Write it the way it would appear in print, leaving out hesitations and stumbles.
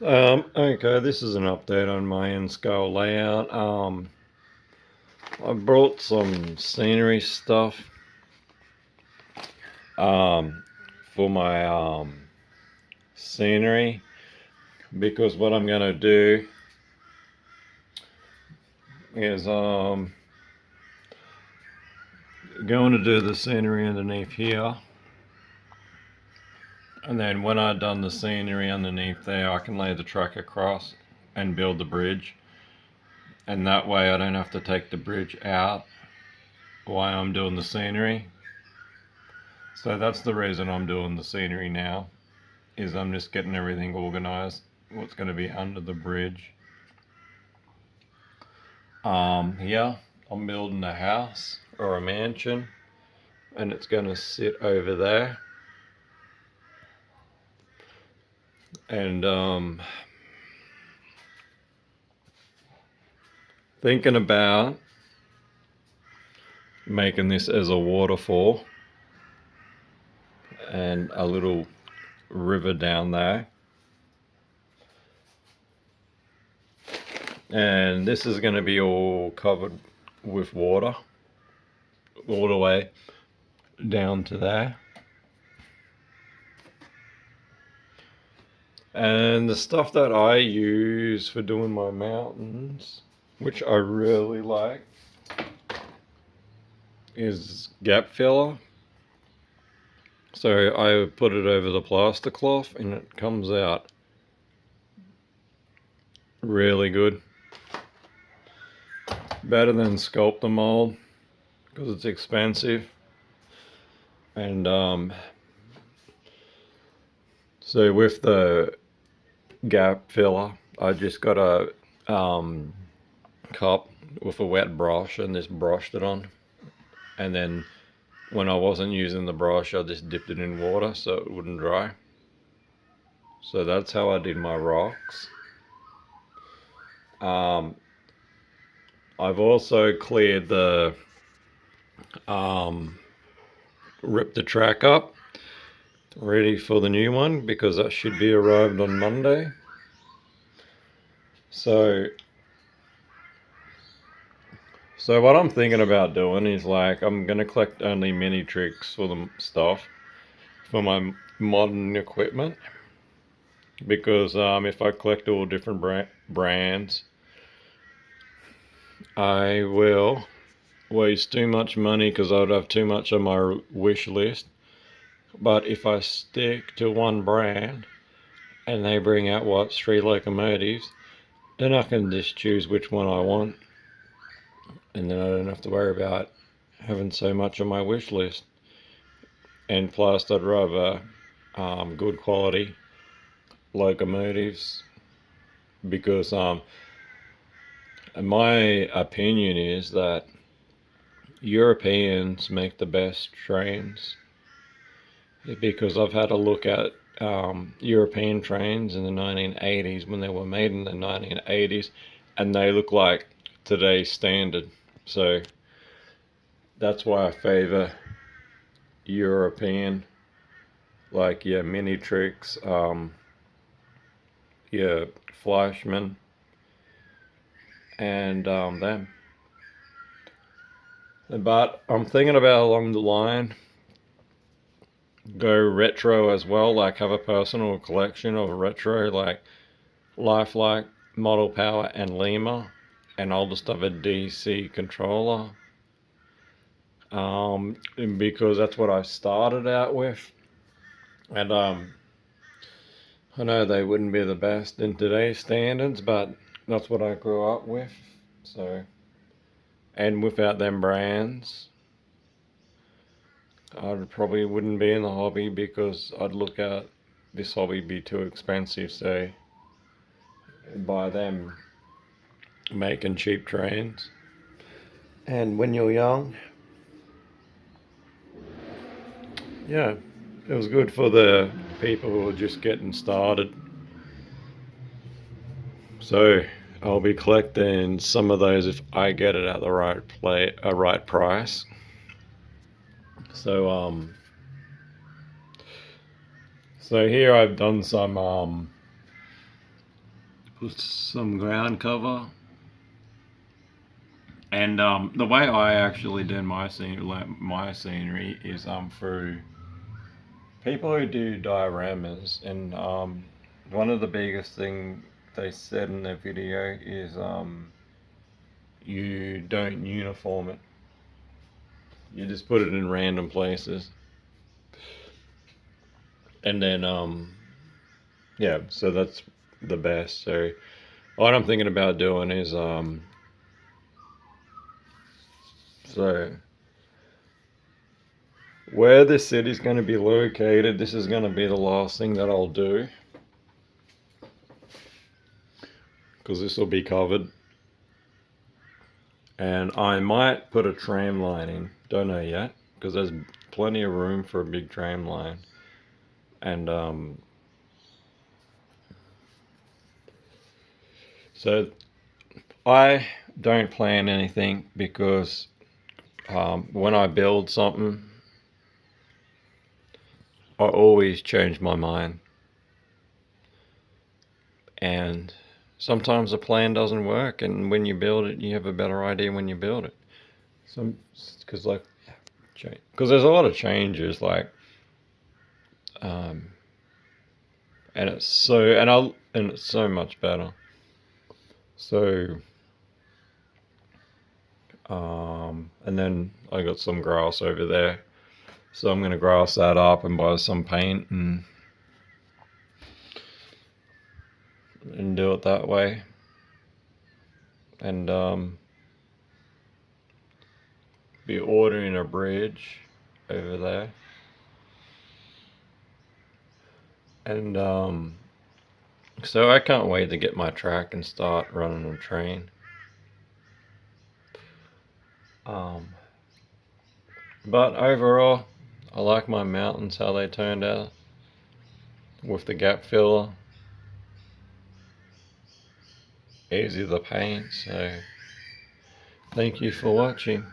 Okay, this is an update on my in-scale layout. I brought some scenery stuff um, for my scenery because what I'm going to do is going to do the scenery underneath here, and then when I've done the scenery underneath there, I can lay the track across and build the bridge, and that way I don't have to take the bridge out while I'm doing the scenery. So that's the reason I'm doing the scenery now, is I'm just getting everything organized, what's going to be under the bridge. Here I'm building a house or a mansion, and it's going to sit over there. And thinking about making this as a waterfall and a little river down there. And this is going to be all covered with water all the way down to there. And the stuff that I use for doing my mountains, which I really like, is gap filler. So I put it over the plaster cloth and it comes out really good. Better than Sculptamold because it's expensive. And so with the gap filler, I just got a cup with a wet brush and just brushed it on. And then when I wasn't using the brush, I just dipped it in water so it wouldn't dry. So that's how I did my rocks. I've also cleared ripped the track up, ready for the new one because that should be arrived on Monday. So what I'm thinking about doing is like I'm gonna collect only mini tricks for the stuff for my modern equipment, because if I collect all different brands, I will waste too much money because I would have too much on my wish list. But if I stick to one brand and they bring out what 3 locomotives, then I can just choose which one I want, and then I don't have to worry about having so much on my wish list. And plus, I'd rather good quality locomotives because my opinion is that Europeans make the best trains, because I've had a look at European trains in the 1980s when they were made in the 1980s, and they look like today's standard. So that's why I favor European, like Mini Tricks, Fleischmann, and them. But I'm thinking about along the line go retro as well, like have a personal collection of retro, like Lifelike, Model Power, and Lima, and I'll just have a DC controller, because that's what I started out with, and I know they wouldn't be the best in today's standards, but that's what I grew up with. So, and without them brands, I probably wouldn't be in the hobby because I'd look at this hobby be too expensive. So, by them making cheap trains. And when you're young, yeah, it was good for the people who are just getting started. So I'll be collecting some of those if I get it at the right price. So here I've done some put some ground cover. And the way I actually do my scenery is through people who do dioramas, and one of the biggest thing they said in their video is you don't uniform it. You just put it in random places, and then yeah, so that's the best. So what I'm thinking about doing is so where this city's going to be located, this is going to be the last thing that I'll do, because this will be covered. And I might put a tram line in, don't know yet, because there's plenty of room for a big tram line. And so I don't plan anything, because when I build something, I always change my mind. And sometimes the plan doesn't work, and when you build it, you have a better idea when you build it. Because there's a lot of changes, like, and it's so much better. So, and then I got some grass over there, so I'm gonna grass that up and buy some paint and do it that way. And be ordering a bridge over there. And so I can't wait to get my track and start running a train. But overall, I like my mountains, how they turned out with the gap filler. Easy to paint. So thank you for watching.